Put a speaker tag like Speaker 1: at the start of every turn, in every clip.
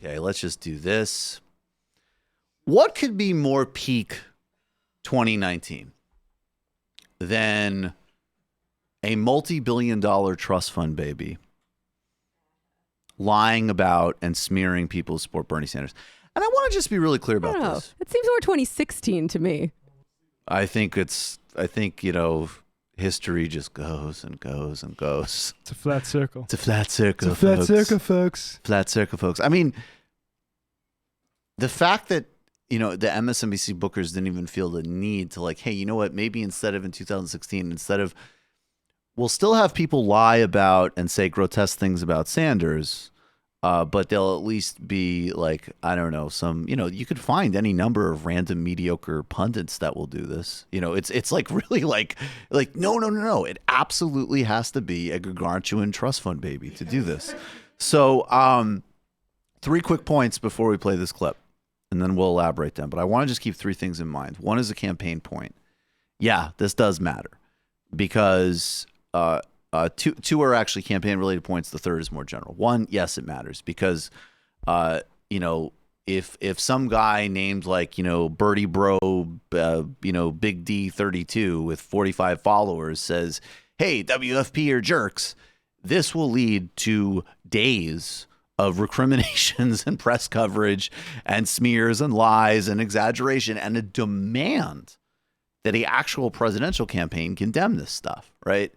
Speaker 1: Okay, let's just do this. What could be more peak 2019 than a multi-billion-dollar trust fund baby lying about and smearing people who support Bernie Sanders? And I want to just be really clear about this.
Speaker 2: It seems more 2016 to me.
Speaker 1: I think, history just goes and goes and goes.
Speaker 3: It's a flat circle.
Speaker 1: It's a flat circle,
Speaker 3: It's a flat circle, folks.
Speaker 1: Flat circle, folks. I mean, the fact that, the MSNBC bookers didn't even feel the need to hey, you know what? Maybe instead of in 2016, we'll still have people lie about and say grotesque things about Sanders, but they'll at least be I don't know, some, you could find any number of random mediocre pundits that will do this. It's really no. It absolutely has to be a gargantuan trust fund baby to do this. So 3 quick points before we play this clip, and then we'll elaborate them. But I want to just keep 3 things in mind. One is a campaign point. Yeah, this does matter because two are actually campaign-related points. The third is more general. One, yes, it matters because, if some guy named Birdie Bro, Big D 32 with 45 followers says, "Hey, WFP are jerks," this will lead to days of recriminations and press coverage and smears and lies and exaggeration and a demand that the actual presidential campaign condemn this stuff, right?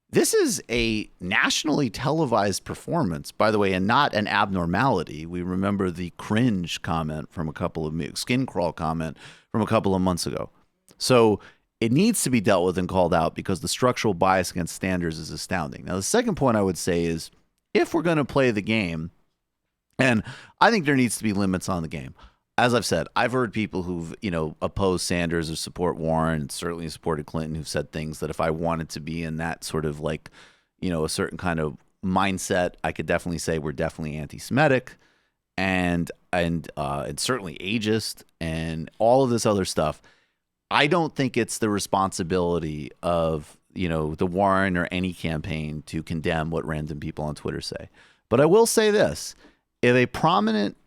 Speaker 1: This is a nationally televised performance, by the way, and not an abnormality. We remember the cringe comment from skin crawl comment from a couple of months ago. So it needs to be dealt with and called out because the structural bias against Sanders is astounding. Now, the second point I would say is if we're going to play the game, and I think there needs to be limits on the game. As I've said, I've heard people who've, opposed Sanders or support Warren, certainly supported Clinton, who've said things that if I wanted to be in that sort of a certain kind of mindset, I could definitely say we're definitely anti-Semitic and certainly ageist and all of this other stuff. I don't think it's the responsibility of, the Warren or any campaign to condemn what random people on Twitter say. But I will say this. If a prominent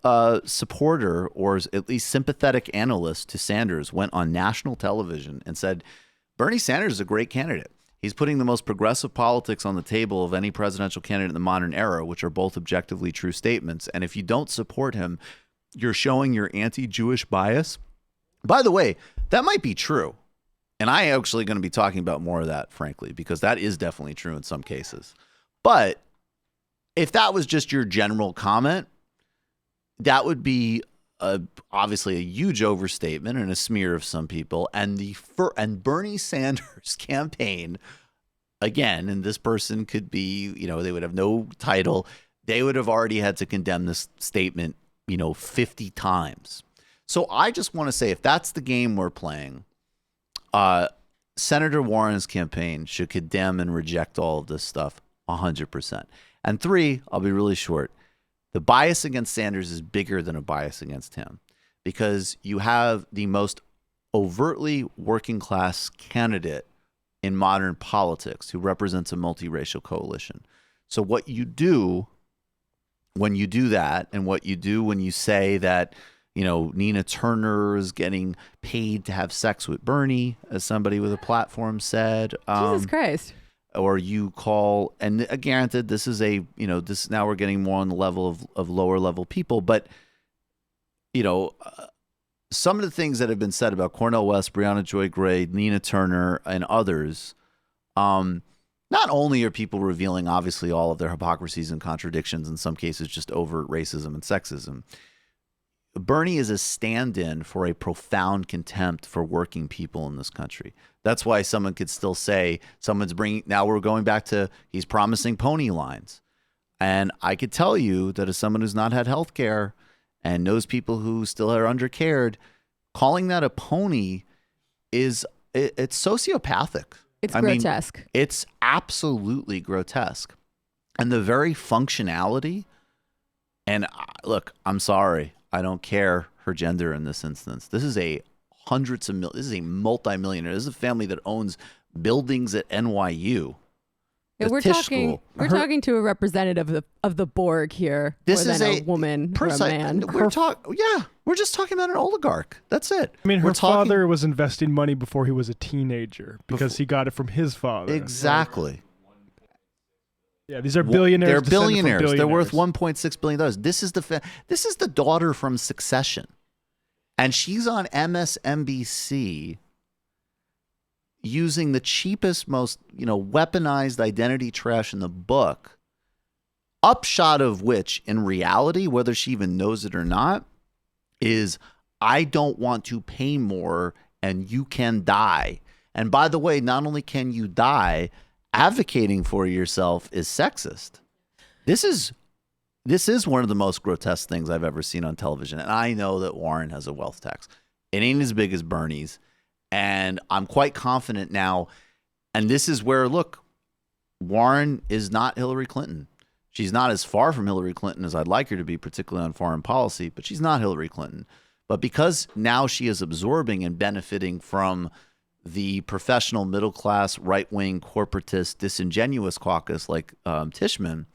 Speaker 1: supporter or at least sympathetic analyst to Sanders went on national television and said, Bernie Sanders is a great candidate. He's putting the most progressive politics on the table of any presidential candidate in the modern era, which are both objectively true statements. And if you don't support him, you're showing your anti-Jewish bias. By the way, that might be true. And I actually going to be talking about more of that, frankly, because that is definitely true in some cases. But if that was just your general comment, that would be obviously a huge overstatement and a smear of some people. And Bernie Sanders' campaign, again, and this person could be, they would have no title. They would have already had to condemn this statement, 50 times. So I just want to say, if that's the game we're playing, Senator Warren's campaign should condemn and reject all of this stuff 100%. And 3, I'll be really short. The bias against Sanders is bigger than a bias against him because you have the most overtly working class candidate in modern politics who represents a multiracial coalition. So what you do when you do that and what you do when you say that, Nina Turner is getting paid to have sex with Bernie, as somebody with a platform said.
Speaker 2: Jesus Christ.
Speaker 1: Or you call, and granted, this is this now we're getting more on the level of lower level people, but some of the things that have been said about Cornel West, Breonna Joy Gray, Nina Turner, and others, not only are people revealing obviously all of their hypocrisies and contradictions, in some cases just overt racism and sexism. Bernie is a stand-in for a profound contempt for working people in this country. That's why someone could still say now we're going back to he's promising pony lines. And I could tell you that as someone who's not had health care and knows people who still are undercared, calling that a pony it's sociopathic.
Speaker 2: It's grotesque.
Speaker 1: It's absolutely grotesque. And the very functionality, and look, I'm sorry. I don't care her gender in this instance. This is a multimillionaire. This is a family that owns buildings at NYU. The
Speaker 2: We're
Speaker 1: Tisch
Speaker 2: talking.
Speaker 1: school.
Speaker 2: We're talking to a representative of the Borg here.
Speaker 1: This
Speaker 2: more
Speaker 1: is
Speaker 2: than a woman or a man.
Speaker 1: We're just talking about an oligarch. That's it.
Speaker 3: I mean, her
Speaker 1: We're talking-
Speaker 3: father was investing money before he was a teenager because he got it from his father.
Speaker 1: Exactly.
Speaker 3: Yeah, these are billionaires.
Speaker 1: They're
Speaker 3: descended from
Speaker 1: billionaires. They're worth
Speaker 3: billionaires.
Speaker 1: $1.6 billion. This is the daughter from Succession, and she's on MSNBC using the cheapest, most weaponized identity trash in the book. Upshot of which, in reality, whether she even knows it or not, is I don't want to pay more, and you can die. And by the way, not only can you die, advocating for yourself is sexist. This is one of the most grotesque things I've ever seen on television. And I know that Warren has a wealth tax. It ain't as big as Bernie's. And I'm quite confident now. And this is where, look, Warren is not Hillary Clinton. She's not as far from Hillary Clinton as I'd like her to be, particularly on foreign policy, but she's not Hillary Clinton. But because now she is absorbing and benefiting from the professional middle class, right wing, corporatist, disingenuous caucus like Tishman,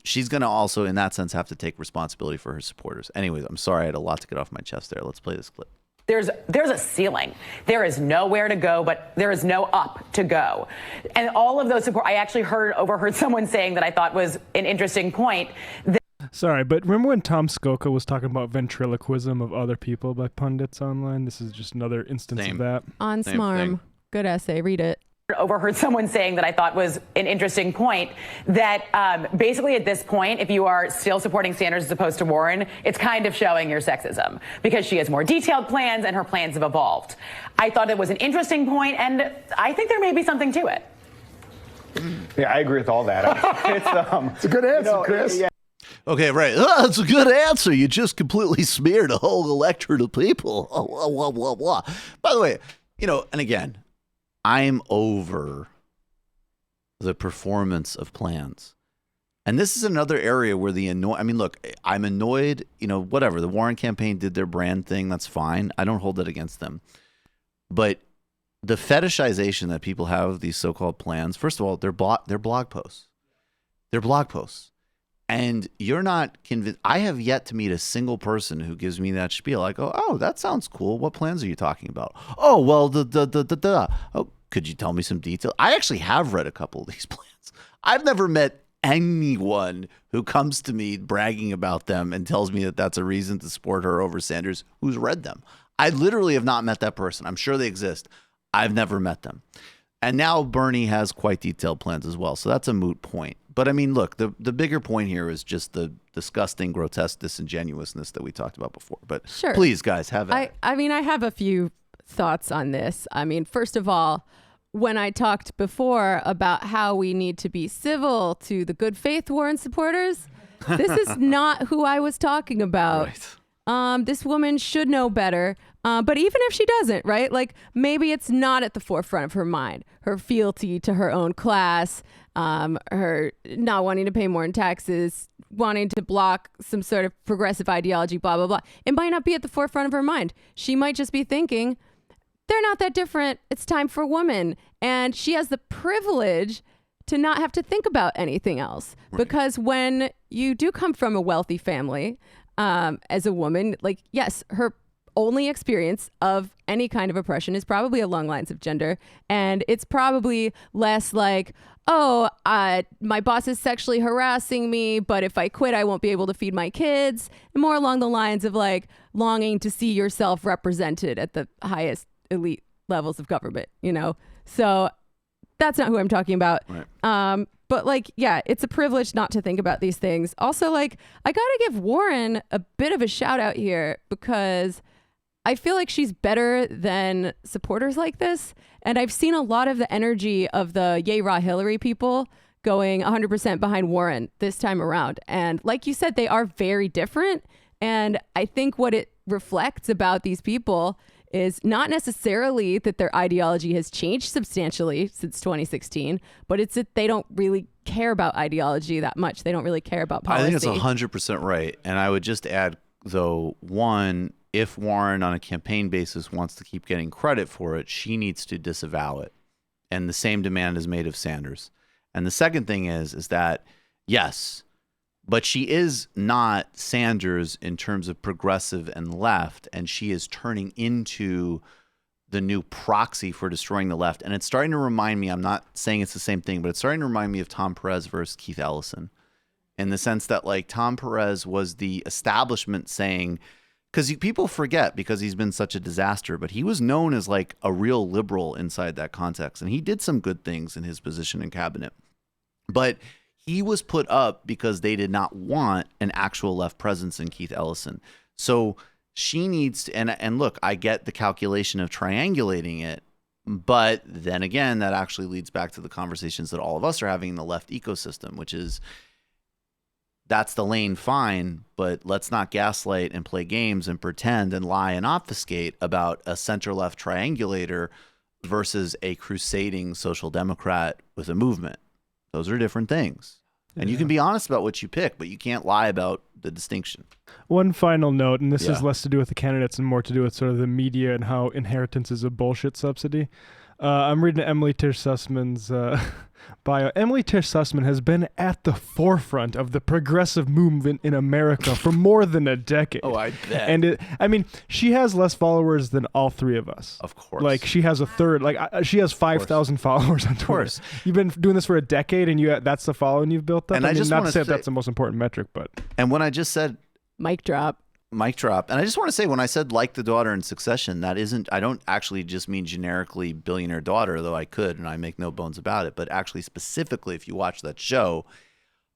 Speaker 1: she's going to also, in that sense, have to take responsibility for her supporters. Anyways, I'm sorry, I had a lot to get off my chest there. Let's play this clip.
Speaker 4: There's a ceiling. There is nowhere to go, but there is no up to go. And all of those support, I actually overheard someone saying that I thought was an interesting point.
Speaker 3: Sorry, but remember when Tom Skoka was talking about ventriloquism of other people by pundits online? This is just another instance of that.
Speaker 2: On
Speaker 1: Same
Speaker 2: Smarm.
Speaker 1: thing.
Speaker 2: Good essay. Read it.
Speaker 4: Overheard someone saying that I thought was an interesting point, that basically at this point, if you are still supporting Sanders as opposed to Warren, it's kind of showing your sexism because she has more detailed plans and her plans have evolved. I thought it was an interesting point, and I think there may be something to it.
Speaker 5: Yeah, I agree with all that.
Speaker 6: It's a good answer, Chris.
Speaker 5: Yeah.
Speaker 1: Okay, right. Oh, that's a good answer. You just completely smeared a whole electorate of people. Oh, blah, blah, blah, blah. By the way, and again, I'm over the performance of plans. And this is another area where look, I'm annoyed, whatever. The Warren campaign did their brand thing. That's fine. I don't hold it against them. But the fetishization that people have of these so-called plans, first of all, they're blog posts. They're blog posts. And you're not convinced. I have yet to meet a single person who gives me that spiel. I go, oh, that sounds cool. What plans are you talking about? Oh, well, Oh, could you tell me some detail? I actually have read a couple of these plans. I've never met anyone who comes to me bragging about them and tells me that that's a reason to support her over Sanders who's read them. I literally have not met that person. I'm sure they exist. I've never met them. And now Bernie has quite detailed plans as well. So that's a moot point. But I mean, look, the bigger point here is just the disgusting, grotesque disingenuousness that we talked about before. But
Speaker 2: Sure.
Speaker 1: Please, guys, have it.
Speaker 2: I mean, I have a few thoughts on this. I mean, first of all, when I talked before about how we need to be civil to the good faith Warren supporters, this is not who I was talking about.
Speaker 1: Right.
Speaker 2: This woman should know better. But even if she doesn't, right? Like maybe it's not at the forefront of her mind, her fealty to her own class, her not wanting to pay more in taxes, wanting to block some sort of progressive ideology, blah, blah, blah. It might not be at the forefront of her mind. She might just be thinking, they're not that different. It's time for a woman. And she has the privilege to not have to think about anything else. Right. Because when you do come from a wealthy family, as a woman, like, yes, her only experience of any kind of oppression is probably along lines of gender. And it's probably less like, oh, my boss is sexually harassing me, but if I quit, I won't be able to feed my kids. And more along the lines of like longing to see yourself represented at the highest elite levels of government, So that's not who I'm talking about. Right. But like, yeah, it's a privilege not to think about these things. Also, like, I got to give Warren a bit of a shout out here because I feel like she's better than supporters like this. And I've seen a lot of the energy of the yay rah Hillary people going 100% behind Warren this time around. And like you said, they are very different. And I think what it reflects about these people is not necessarily that their ideology has changed substantially since 2016, but it's that they don't really care about ideology that much. They don't really care about policy.
Speaker 1: I think it's 100% right. And I would just add, though, one, if Warren on a campaign basis wants to keep getting credit for it, she needs to disavow it. And the same demand is made of Sanders. And the second thing is that, yes, but she is not Sanders in terms of progressive and left, and she is turning into the new proxy for destroying the left. And it's starting to remind me, I'm not saying it's the same thing, but it's starting to remind me of Tom Perez versus Keith Ellison, in the sense that like Tom Perez was the establishment saying, because people forget because he's been such a disaster, but he was known as like a real liberal inside that context. And he did some good things in his position in cabinet, but he was put up because they did not want an actual left presence in Keith Ellison. So she needs to, and look, I get the calculation of triangulating it, but then again, that actually leads back to the conversations that all of us are having in the left ecosystem, which is that's the lane, fine, but let's not gaslight and play games and pretend and lie and obfuscate about a center-left triangulator versus a crusading social democrat with a movement. Those are different things. And you can be honest about what you pick, but you can't lie about the distinction.
Speaker 3: One final note, and this has less to do with the candidates and more to do with sort of the media and how inheritance is a bullshit subsidy. I'm reading Emily Tisch Sussman's bio. Emily Tisch Sussman has been at the forefront of the progressive movement in America for more than a decade.
Speaker 1: Oh, I bet.
Speaker 3: And I mean, she has less followers than all three of us.
Speaker 1: Of course.
Speaker 3: Like she has a third. Like she has 5,000 followers on Twitter. Of course. You've been doing this for a decade, and that's the following you've built up.
Speaker 1: And I just
Speaker 3: not
Speaker 1: want
Speaker 3: to say that's the most important metric, but.
Speaker 1: And when I just said
Speaker 2: Mic drop.
Speaker 1: And I just want to say, when I said like the daughter in Succession, that isn't, I don't actually just mean generically billionaire daughter, though I could, and I make no bones about it, but actually specifically, if you watch that show,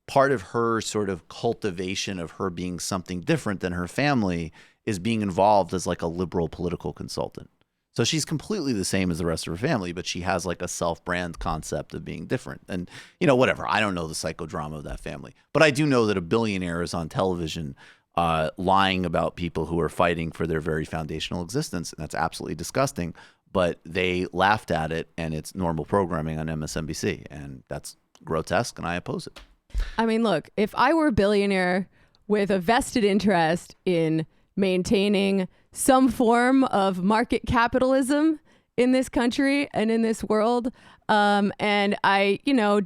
Speaker 1: part of her sort of cultivation of her being something different than her family is being involved as like a liberal political consultant. So she's completely the same as the rest of her family, but she has like a self-brand concept of being different. And, you know, whatever. I don't know the psychodrama of that family, but I do know that a billionaire is on television lying about people who are fighting for their very foundational existence. And that's absolutely disgusting, but they laughed at it, and it's normal programming on MSNBC, and that's grotesque, and I oppose it.
Speaker 2: I mean, look, if I were a billionaire with a vested interest in maintaining some form of market capitalism in this country and in this world, and I,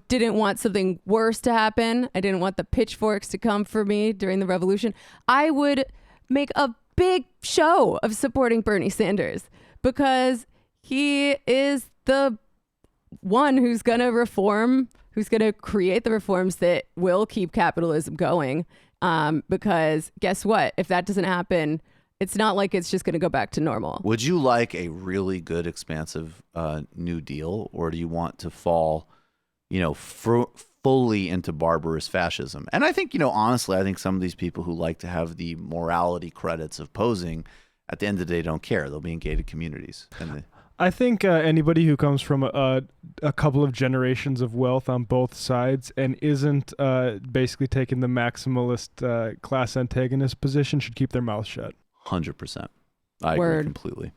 Speaker 2: didn't want something worse to happen. I didn't want the pitchforks to come for me during the revolution. I would make a big show of supporting Bernie Sanders because he is the one who's going to reform, who's going to create the reforms that will keep capitalism going. Because guess what? If that doesn't happen, it's not like it's just going to go back to normal.
Speaker 1: Would you like a really good, expansive New Deal, or do you want to fall, fully into barbarous fascism? And I think, honestly, I think some of these people who like to have the morality credits of posing, at the end of the day, don't care. They'll be in gated communities.
Speaker 3: I think anybody who comes from a couple of generations of wealth on both sides and isn't basically taking the maximalist class antagonist position should keep their mouth shut.
Speaker 1: 100%. I agree completely.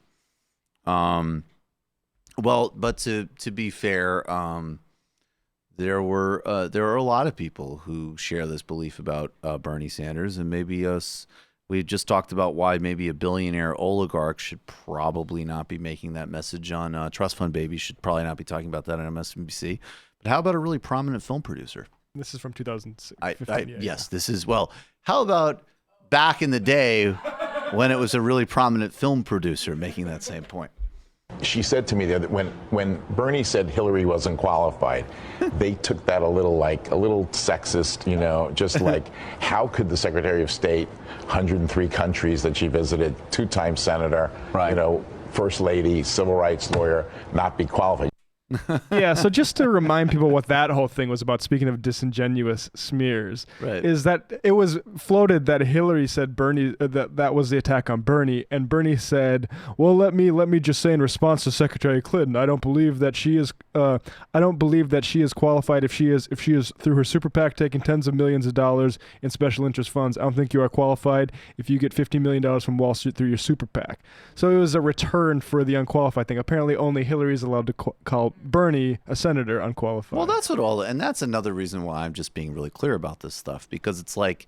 Speaker 1: Well, but to be fair, there are a lot of people who share this belief about Bernie Sanders, and maybe us. We just talked about why maybe a billionaire oligarch should probably not be making that message on Trust Fund Baby, should probably not be talking about that on MSNBC. But how about a really prominent film producer?
Speaker 3: This is from 2006.
Speaker 1: Yes, this is, well, how about back in the day when it was a really prominent film producer making that same point?
Speaker 7: She said to me that when Bernie said Hillary wasn't qualified, they took that a little sexist, just like, how could the Secretary of State, 103 countries that she visited, two-time senator, first lady, civil rights lawyer, not be qualified?
Speaker 3: Yeah, so just to remind people what that whole thing was about, speaking of disingenuous smears, is that it was floated that Hillary said Bernie, that was the attack on Bernie, and Bernie said, well, let me just say in response to Secretary Clinton, I don't believe that she is qualified if she is through her super PAC taking tens of millions of dollars in special interest funds. I don't think you are qualified if you get $50 million from Wall Street through your super PAC. So it was a return for the unqualified thing. Apparently only Hillary is allowed to call Bernie, a senator, unqualified.
Speaker 1: Well, and that's another reason why I'm just being really clear about this stuff, because it's like,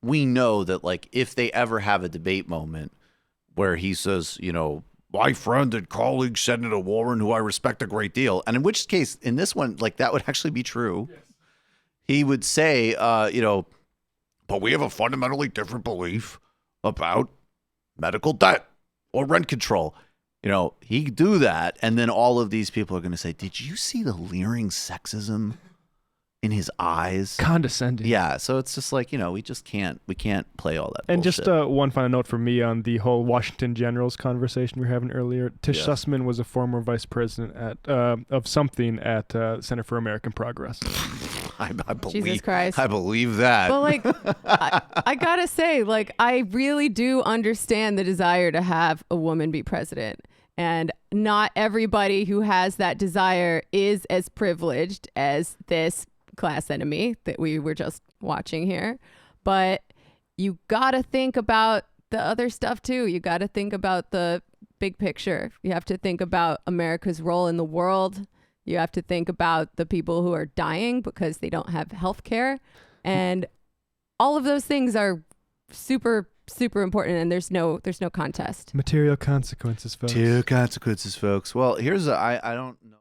Speaker 1: we know that, like, if they ever have a debate moment where he says, my friend and colleague Senator Warren, who I respect a great deal. And in which case, in this one, like that would actually be true. Yes. He would say, but we have a fundamentally different belief about medical debt or rent control. He'd do that. And then all of these people are going to say, did you see the leering sexism in his eyes?
Speaker 3: Condescending.
Speaker 1: Yeah. So it's just like, we can't play all that
Speaker 3: And
Speaker 1: bullshit.
Speaker 3: just one final note from me on the whole Washington Generals conversation we were having earlier. Tisch Sussman was a former vice president of something at Center for American Progress.
Speaker 1: I believe,
Speaker 2: Jesus Christ.
Speaker 1: I believe that.
Speaker 2: But like, I gotta say, like, I really do understand the desire to have a woman be president. And not everybody who has that desire is as privileged as this class enemy that we were just watching here. But you gotta think about the other stuff too. You gotta think about the big picture. You have to think about America's role in the world. You have to think about the people who are dying because they don't have health care. And all of those things are super, super important, and there's no contest.
Speaker 3: Material consequences, folks.
Speaker 1: Material consequences, folks. Well, here's I don't know.